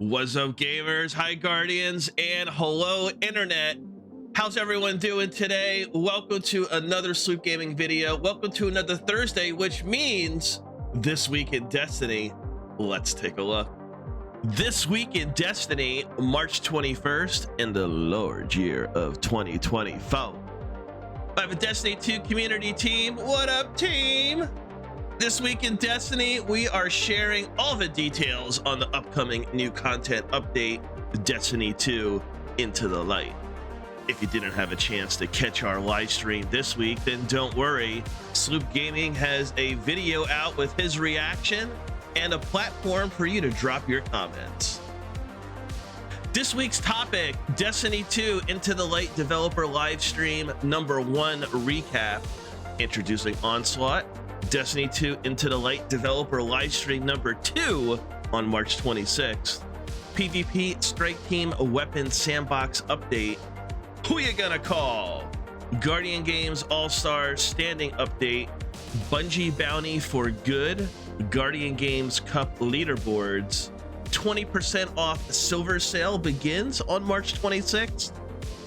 What's up, gamers? Hi, Guardians, and hello, Internet. How's everyone doing today? Welcome to another Sloop Gaming video. Welcome to another Thursday, which means this week in Destiny. Let's take a look. This week in Destiny, March 21st, in the Lord year of 2024. I have a Destiny 2 community team. What up, team? This week in Destiny, we are sharing all the details on the upcoming new content update, Destiny 2 Into the Light. If you didn't have a chance to catch our live stream this week, then don't worry. Sloop Gaming has a video out with his reaction and a platform for you to drop your comments. This week's topic, Destiny 2 Into the Light developer live stream number 1 recap, introducing Onslaught. Destiny 2 Into the Light developer livestream number 2 on March 26th. PVP Strike Team Weapon Sandbox update. Who you gonna call? Guardian Games All-Star Standing update. Bungie Bounty for Good. Guardian Games Cup leaderboards. 20% off silver sale begins on March 26th.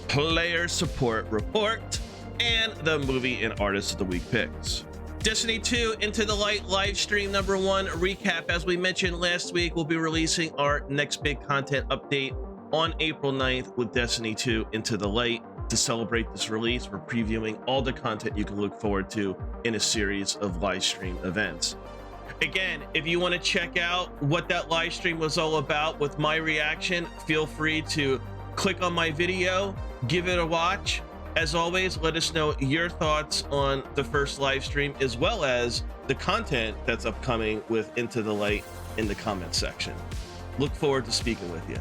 Player support report. And the movie and artist of the week picks. Destiny 2 Into the Light live stream number 1 recap. As we mentioned last week, we'll be releasing our next big content update on April 9th with Destiny 2 Into the Light. To celebrate this release, we're previewing all the content you can look forward to in a series of live stream events. Again, if you want to check out what that live stream was all about with my reaction, feel free to click on my video, give it a watch. As always, let us know your thoughts on the first live stream, as well as the content that's upcoming with Into the Light in the comments section. Look forward to speaking with you.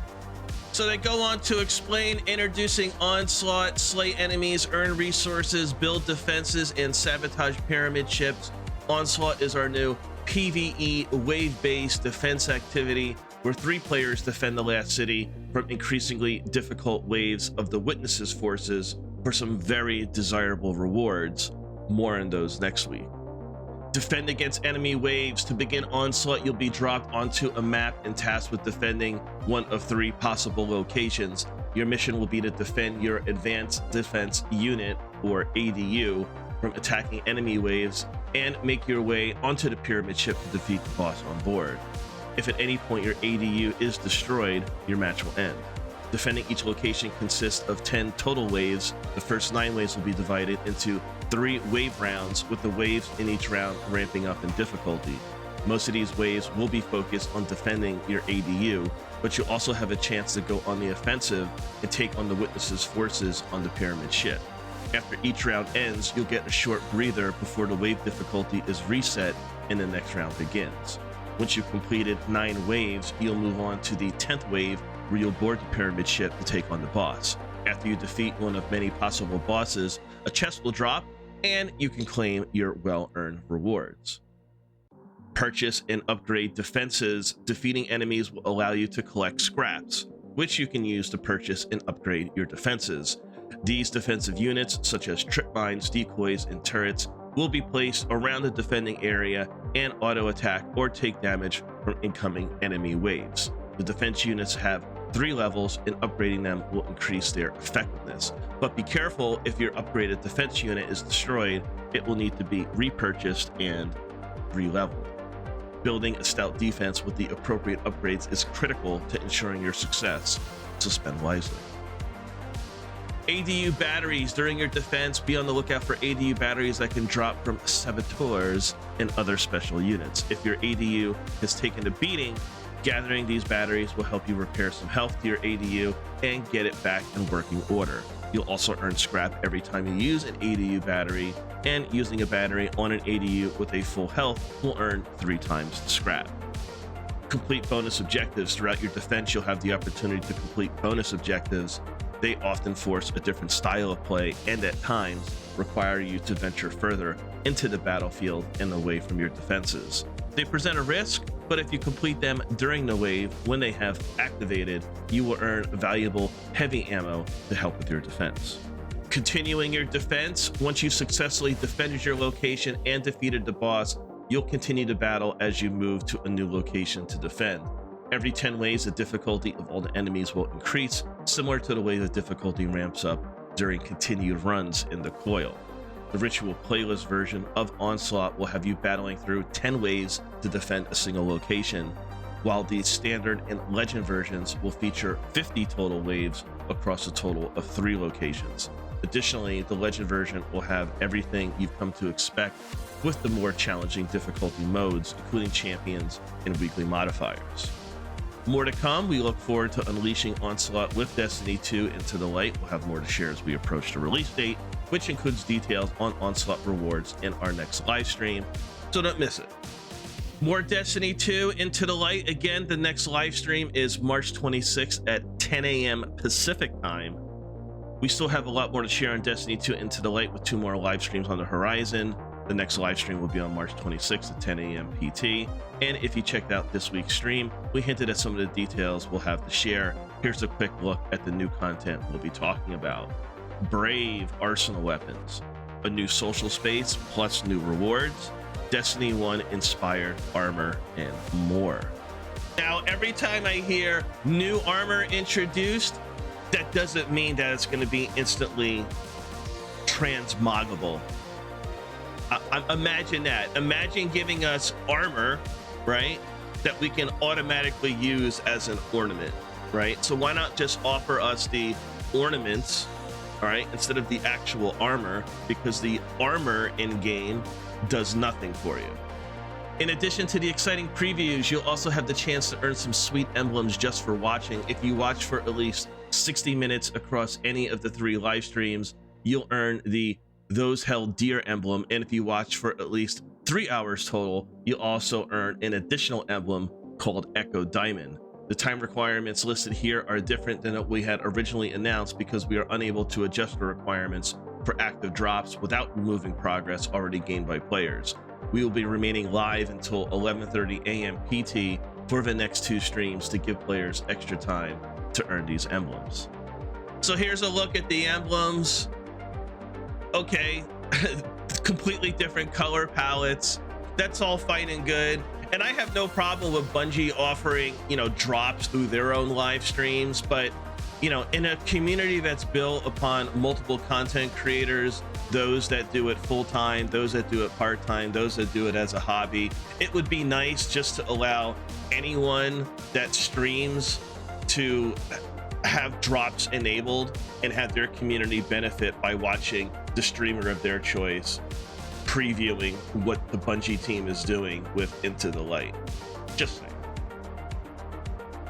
So they go on to explain, introducing Onslaught, slay enemies, earn resources, build defenses, and sabotage pyramid ships. Onslaught is our new PvE wave-based defense activity where 3 players defend the last city from increasingly difficult waves of the Witnesses forces for some very desirable rewards. More on those next week. Defend against enemy waves. To begin Onslaught, you'll be dropped onto a map and tasked with defending one of 3 possible locations. Your mission will be to defend your Advanced Defense Unit, or ADU, from attacking enemy waves and make your way onto the pyramid ship to defeat the boss on board. If at any point your ADU is destroyed, your match will end. Defending each location consists of 10 total waves. The first 9 waves will be divided into 3 wave rounds, with the waves in each round ramping up in difficulty. Most of these waves will be focused on defending your ADU, but you'll also have a chance to go on the offensive and take on the Witnesses' forces on the pyramid ship. After each round ends, you'll get a short breather before the wave difficulty is reset and the next round begins. Once you've completed 9 waves, you'll move on to the 10th wave, where you'll board the pyramid ship to take on the boss. After you defeat one of many possible bosses, a chest will drop and you can claim your well-earned rewards. Purchase and upgrade defenses. Defeating enemies will allow you to collect scraps, which you can use to purchase and upgrade your defenses. These defensive units, such as trip mines, decoys, and turrets, will be placed around the defending area and auto-attack or take damage from incoming enemy waves. The defense units have 3 levels, and upgrading them will increase their effectiveness. But be careful, if your upgraded defense unit is destroyed, it will need to be repurchased and re-leveled. Building a stout defense with the appropriate upgrades is critical to ensuring your success, so spend wisely. ADU batteries. During your defense, be on the lookout for ADU batteries that can drop from saboteurs and other special units. If your ADU has taken a beating, gathering these batteries will help you repair some health to your ADU and get it back in working order. You'll also earn scrap every time you use an ADU battery, and using a battery on an ADU with a full health will earn 3 times the scrap. Complete bonus objectives. Throughout your defense, you'll have the opportunity to complete bonus objectives. They often force a different style of play and at times require you to venture further into the battlefield and away from your defenses. They present a risk, but if you complete them during the wave when they have activated, you will earn valuable heavy ammo to help with your defense. Continuing your defense. Once you successfully defended your location and defeated the boss, you'll continue to battle as you move to a new location to defend. Every 10 waves, the difficulty of all the enemies will increase, similar to the way the difficulty ramps up during continued runs in the coil. The ritual playlist version of Onslaught will have you battling through 10 waves to defend a single location, while the standard and legend versions will feature 50 total waves across a total of 3 locations. Additionally, the legend version will have everything you've come to expect with the more challenging difficulty modes, including champions and weekly modifiers. More to come. We look forward to unleashing Onslaught with Destiny 2 into the light. We'll have more to share as we approach the release date, which includes details on Onslaught rewards in our next live stream, so don't miss it. More Destiny 2 into the light. Again, the next live stream is March 26th at 10 a.m. Pacific time. We still have a lot more to share on Destiny 2 into the light with 2 more live streams on the horizon. The next live stream will be on March 26th at 10 a.m. PT. And if you checked out this week's stream, we hinted at some of the details we'll have to share. Here's a quick look at the new content we'll be talking about. Brave arsenal weapons, a new social space plus new rewards, Destiny 1 inspired armor, and more. Now, every time I hear new armor introduced, that doesn't mean that it's going to be instantly transmoggable. Imagine that. Imagine giving us armor, right, that we can automatically use as an ornament, right? So why not just offer us the ornaments, all right, instead of the actual armor, because the armor in game does nothing for you. In addition to the exciting previews, you'll also have the chance to earn some sweet emblems just for watching. If you watch for at least 60 minutes across any of the 3 live streams, you'll earn the Those Held Dear emblem, and if you watch for at least 3 hours total, you'll also earn an additional emblem called Echo Diamond. The time requirements listed here are different than what we had originally announced because we are unable to adjust the requirements for active drops without removing progress already gained by players. We will be remaining live until 11:30 a.m. PT for the next 2 streams to give players extra time to earn these emblems. So here's a look at the emblems. Okay, completely different color palettes. That's all fine and good. And I have no problem with Bungie offering, drops through their own live streams, but in a community that's built upon multiple content creators, those that do it full-time, those that do it part-time, those that do it as a hobby, it would be nice just to allow anyone that streams to have drops enabled and have their community benefit by watching the streamer of their choice previewing what the Bungie team is doing with Into the Light. Just saying.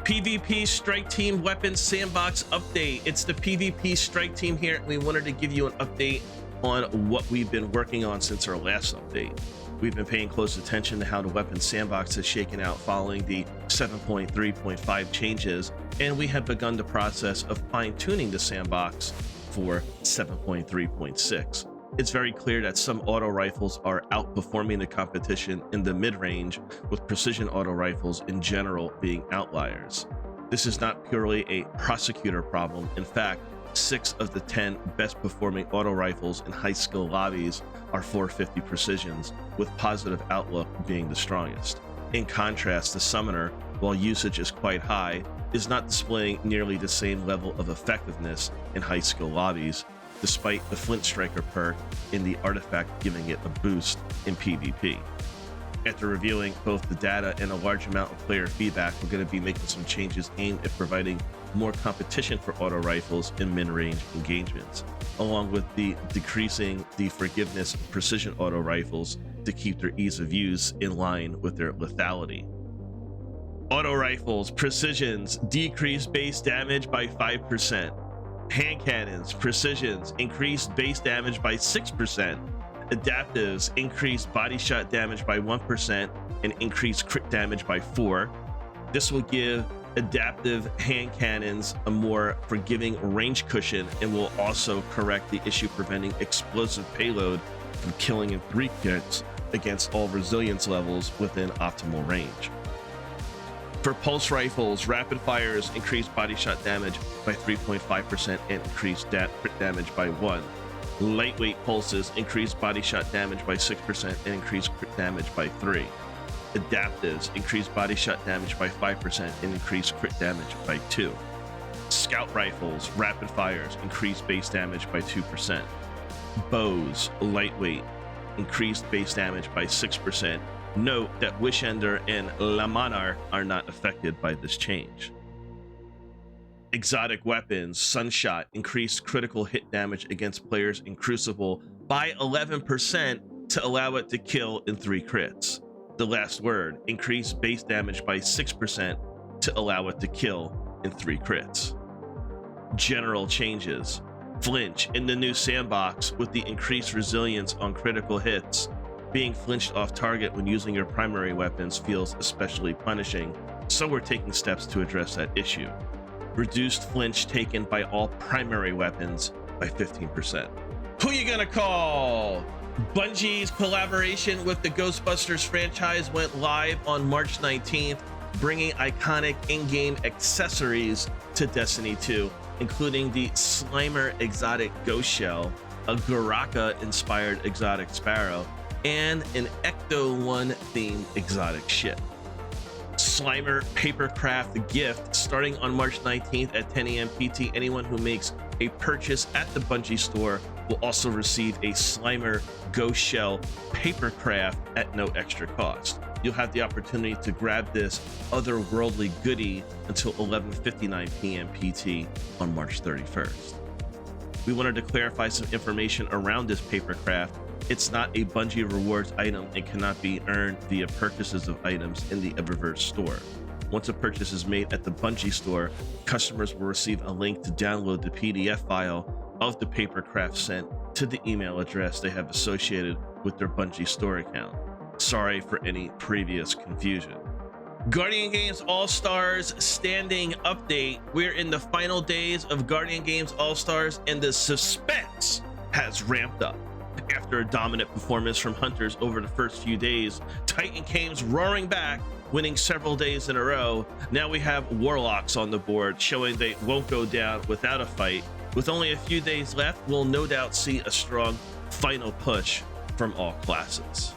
PVP Strike Team Weapons Sandbox update. It's the PVP Strike Team here, and we wanted to give you an update on what we've been working on since our last update. We've been paying close attention to how the Weapons Sandbox has shaken out following the 7.3.5 changes, and we have begun the process of fine-tuning the sandbox for 7.3.6. It's very clear that some auto rifles are outperforming the competition in the mid-range, with precision auto rifles in general being outliers. This is not purely a prosecutor problem. In fact, 6 of the 10 best performing auto rifles in high skill lobbies are 450 precisions, with positive outlook being the strongest. In contrast, the Summoner, while usage is quite high, is not displaying nearly the same level of effectiveness in high skill lobbies, despite the Flint Striker perk in the artifact giving it a boost in PvP. After reviewing both the data and a large amount of player feedback, we're going to be making some changes aimed at providing more competition for auto rifles in mid-range engagements, along with decreasing the forgiveness of precision auto rifles to keep their ease of use in line with their lethality. Auto rifles, precisions, decrease base damage by 5%. Hand cannons, precisions, increased base damage by 6%. Adaptives, increased body shot damage by 1% and increased crit damage by 4%. This will give adaptive hand cannons a more forgiving range cushion and will also correct the issue preventing explosive payload from killing in 3 hits against all resilience levels within optimal range. For pulse rifles, rapid fires increase body shot damage by 3.5% and increase crit damage by 1%. Lightweight pulses increase body shot damage by 6% and increase crit damage by 3%. adaptives increase body shot damage by 5% and increase crit damage by 2. Scout rifles, rapid fires, increase base damage by 2%. Bows, lightweight, increased base damage by 6%. Note that Wishender and La Monarch are not affected by this change. Exotic weapons, Sunshot, increased critical hit damage against players in Crucible by 11% to allow it to kill in 3 crits. The Last Word, increased base damage by 6% to allow it to kill in 3 crits. General changes. Flinch in the new sandbox with the increased resilience on critical hits. Being flinched off target when using your primary weapons feels especially punishing, so we're taking steps to address that issue. Reduced flinch taken by all primary weapons by 15%. Who you gonna call? Bungie's collaboration with the Ghostbusters franchise went live on March 19th, bringing iconic in-game accessories to Destiny 2, including the Slimer exotic ghost shell, a Garaka-inspired exotic sparrow, and an Ecto-1 themed exotic ship. Slimer Papercraft gift starting on March 19th at 10 a.m. PT. Anyone who makes a purchase at the Bungie store will also receive a Slimer Ghost Shell Papercraft at no extra cost. You'll have the opportunity to grab this otherworldly goodie until 11:59 p.m. PT on March 31st. We wanted to clarify some information around this Papercraft. It's not a Bungie rewards item and cannot be earned via purchases of items in the Eververse store. Once a purchase is made at the Bungie store, customers will receive a link to download the PDF file of the Papercraft sent to the email address they have associated with their Bungie store account. Sorry for any previous confusion. Guardian Games All-Stars standing update. We're in the final days of Guardian Games All-Stars and the suspense has ramped up. After a dominant performance from Hunters over the first few days, Titan came roaring back, winning several days in a row. Now we have Warlocks on the board, showing they won't go down without a fight. With only a few days left, we'll no doubt see a strong final push from all classes.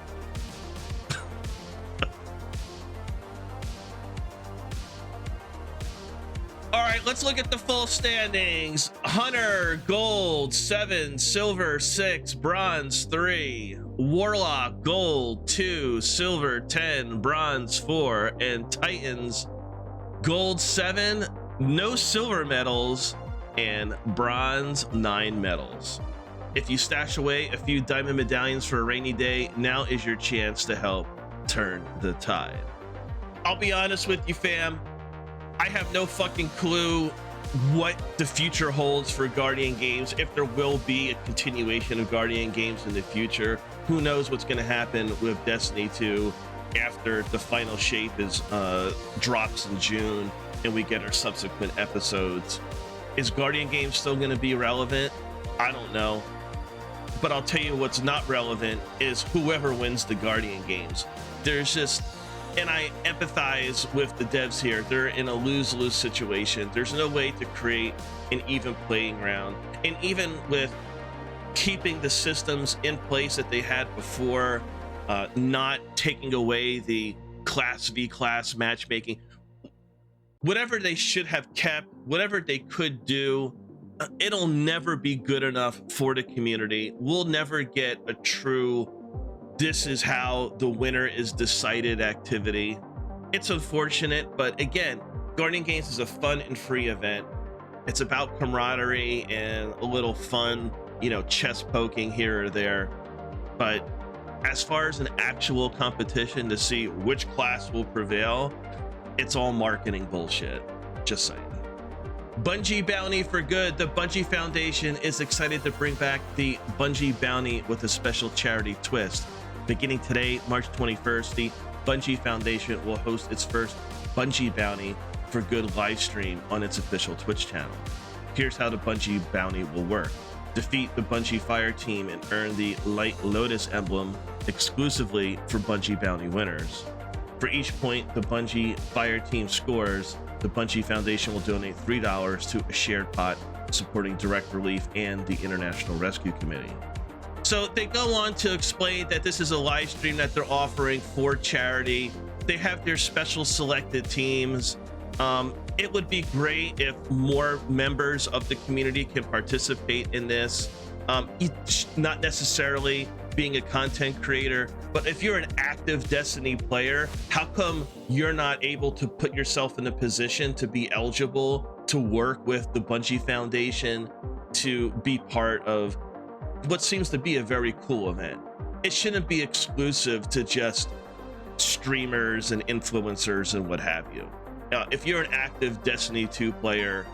All right, let's look at the full standings. Hunter, gold 7, silver 6, bronze 3. Warlock, gold 2, silver 10, bronze 4. And Titans, gold 7, no silver medals, and bronze 9 medals. If you stash away a few diamond medallions for a rainy day, now is your chance to help turn the tide. I'll be honest with you, fam. I have no fucking clue what the future holds for Guardian Games, if there will be a continuation of Guardian Games in the future. Who knows what's going to happen with Destiny 2 after the final shape is drops in June and we get our subsequent episodes. Is Guardian Games still going to be relevant? I don't know. But I'll tell you what's not relevant is whoever wins the Guardian Games. There's just... And I empathize with the devs here. They're in a lose-lose situation. There's no way to create an even playing ground. And even with keeping the systems in place that they had before, not taking away the class v class matchmaking, whatever they should have kept, whatever they could do, it'll never be good enough for the community. We'll never get a true this is how the winner is decided activity. It's unfortunate, but again, Guardian Games is a fun and free event. It's about camaraderie and a little fun, you know, chest poking here or there. But as far as an actual competition to see which class will prevail, it's all marketing bullshit. Just saying. Bungie Bounty for Good. The Bungie Foundation is excited to bring back the Bungie Bounty with a special charity twist. Beginning today, March 21st, the Bungie Foundation will host its first Bungie Bounty for Good live stream on its official Twitch channel. Here's how the Bungie Bounty will work. Defeat the Bungie Fire Team and earn the Light Lotus emblem exclusively for Bungie Bounty winners. For each point the Bungie Fire Team scores, the Bungie Foundation will donate $3 to a shared pot supporting Direct Relief and the International Rescue Committee. So they go on to explain that this is a live stream that they're offering for charity. they have their special selected teams. It would be great if more members of the community can participate in this. Not necessarily being a content creator, but if you're an active Destiny player, how come you're not able to put yourself in a position to be eligible to work with the Bungie Foundation to be part of what seems to be a very cool event? It shouldn't be exclusive to just streamers and influencers and what have you. If you're an active Destiny 2 player,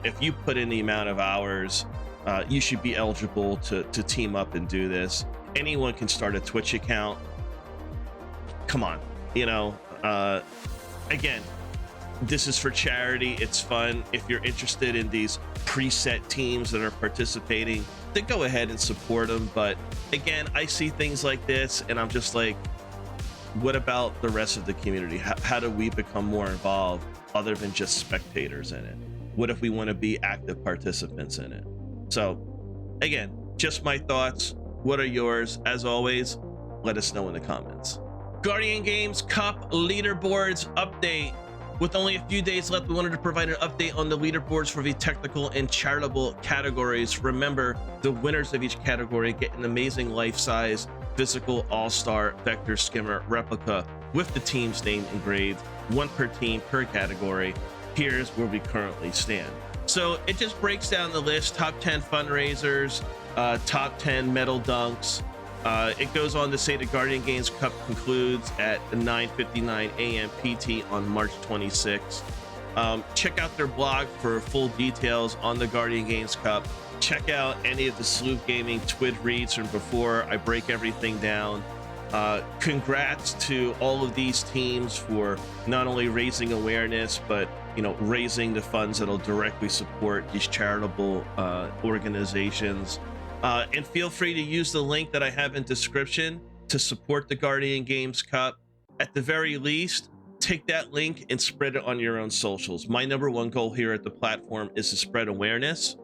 if you put in the amount of hours, you should be eligible to team up and do this. Anyone can start a Twitch account. Come on, you know, again, this is for charity. It's fun. If you're interested in these preset teams that are participating, then go ahead and support them. But again, I see things like this and I'm just like, what about the rest of the community? How do we become more involved other than just spectators in it? What if we want to be active participants in it? So again, just my thoughts. What are yours? As always, let us know in the comments. Guardian Games Cup leaderboards update. With only a few days left, we wanted to provide an update on the leaderboards for the technical and charitable categories. Remember, the winners of each category get an amazing life-size physical all-star vector skimmer replica with the team's name engraved, one per team per category. Here's where we currently stand. So it just breaks down the list: top 10 fundraisers, top 10 medal dunks. It goes on to say the Guardian Games Cup concludes at 9:59 a.m. PT on March 26th. Check out their blog for full details on the Guardian Games Cup. Check out any of the Sloop Gaming TWID reads from before I break everything down. Congrats to all of these teams for not only raising awareness, but raising the funds that'll directly support these charitable organizations. And feel free to use the link that I have in description to support the Guardian Games Cup. At the very least, take that link and spread it on your own socials. My #1 goal here at the platform is to spread awareness.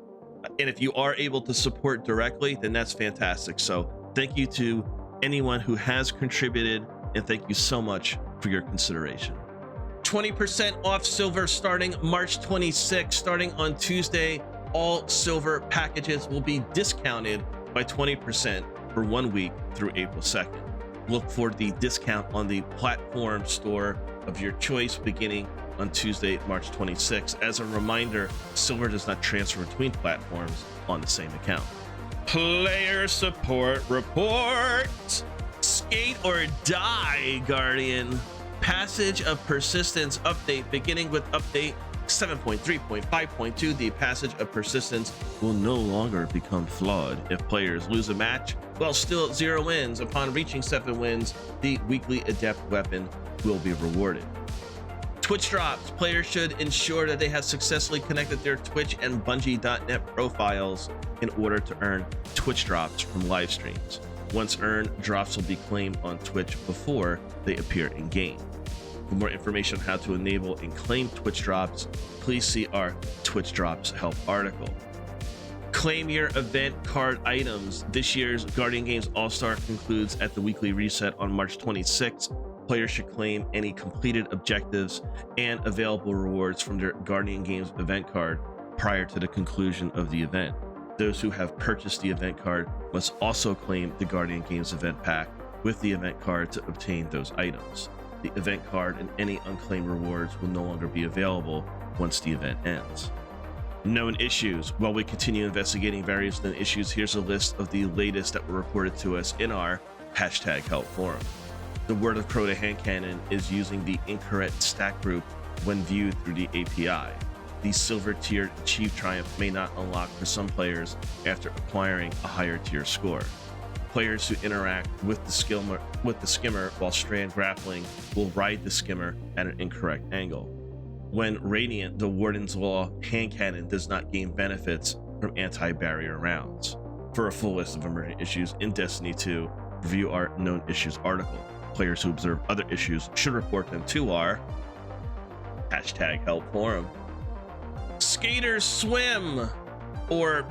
And if you are able to support directly, then that's fantastic. So thank you to anyone who has contributed, and thank you so much for your consideration. 20% off silver starting March 26th. Starting on Tuesday, all silver packages will be discounted by 20% for 1 week through April 2nd. Look for the discount on the platform store of your choice beginning on Tuesday, March 26th. As a reminder, silver does not transfer between platforms on the same account. Player support report. Skate or die, Guardian. Passage of Persistence update. Beginning with update 7.3.5.2, the passage of persistence will no longer become flawed if players lose a match while still at 0 wins. Upon reaching 7 wins, the weekly adept weapon will be rewarded. Twitch drops. Players should ensure that they have successfully connected their Twitch and Bungie.net profiles in order to earn Twitch drops from live streams. Once earned, drops will be claimed on Twitch before they appear in game. For more information on how to enable and claim Twitch drops, please see our Twitch drops help article. Claim your event card items. This year's Guardian Games All-Star concludes at the weekly reset on March 26th. Players should claim any completed objectives and available rewards from their Guardian Games event card prior to the conclusion of the event. Those who have purchased the event card must also claim the Guardian Games event pack with the event card to obtain those items. The event card and any unclaimed rewards will no longer be available once the event ends. Known issues. While we continue investigating various known issues, here's a list of the latest that were reported to us in our #help forum. The Word of Crota hand cannon is using the incorrect stack group when viewed through the API. The silver tiered Chief Triumph may not unlock for some players after acquiring a higher tier score. Players who interact with the skimmer while strand grappling will ride the skimmer at an incorrect angle. When Radiant, the Warden's Law hand cannon does not gain benefits from anti-barrier rounds. For a full list of emerging issues in Destiny 2, review our known issues article. Players who observe other issues should report them to our #help forum. Skaters swim, or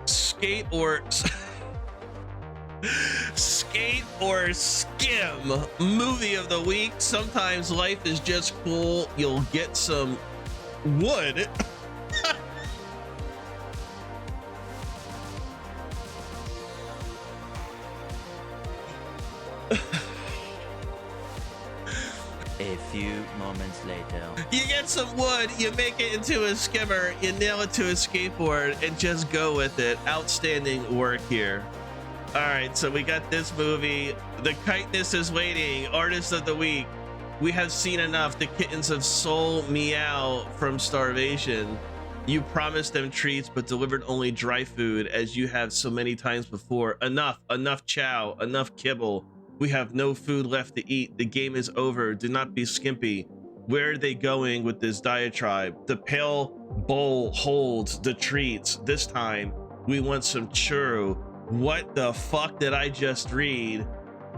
skate or Skate or skim, movie of the week. Sometimes life is just cool. You'll get some wood. A few moments later. You get some wood, you make it into a skimmer, you nail it to a skateboard, and just go with it. Outstanding work here. All right, so we got this movie. The Kiteness is waiting. Artist of the week. We have seen enough. The kittens of Soul Meow from Starvation. You promised them treats, but delivered only dry food, as you have so many times before. Enough chow, enough kibble. We have no food left to eat. The game is over. Do not be skimpy. Where are they going with this diatribe? The pale bowl holds the treats. This time, we want some churro. What the fuck did I just read?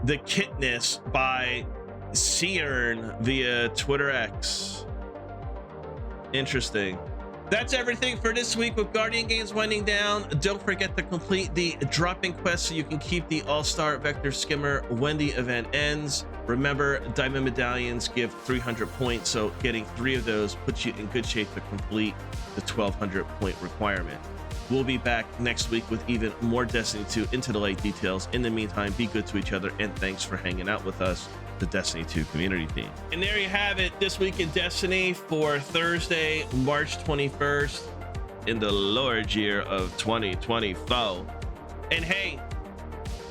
The Kitness by Ciern via Twitter X. Interesting. That's everything for this week with Guardian Games winding down. Don't forget to complete the dropping quest so you can keep the All-Star Vector Skimmer when the event ends. Remember, Diamond Medallions give 300 points, so getting 3 of those puts you in good shape to complete the 1,200 point requirement. We'll be back next week with even more Destiny 2 Into the Light details. In the meantime, be good to each other, and thanks for hanging out with us, the Destiny 2 community team. And there you have it, this week in Destiny for Thursday, March 21st, in the Lord year of 2024. And hey,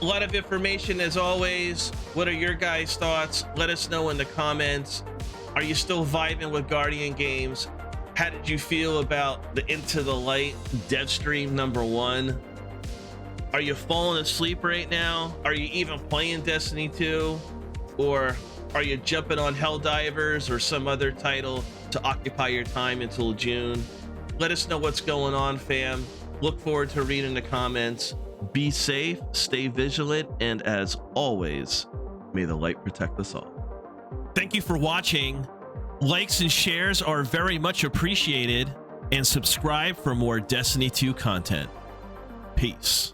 a lot of information as always. What are your guys' thoughts? Let us know in the comments. Are you still vibing with Guardian Games? How did you feel about the Into the Light dev stream #1? Are you falling asleep right now? Are you even playing Destiny 2? Or are you jumping on Helldivers or some other title to occupy your time until June? Let us know what's going on, fam. Look forward to reading the comments. Be safe, stay vigilant, and as always, may the light protect us all. Thank you for watching. Likes and shares are very much appreciated, and subscribe for more Destiny 2 content. Peace.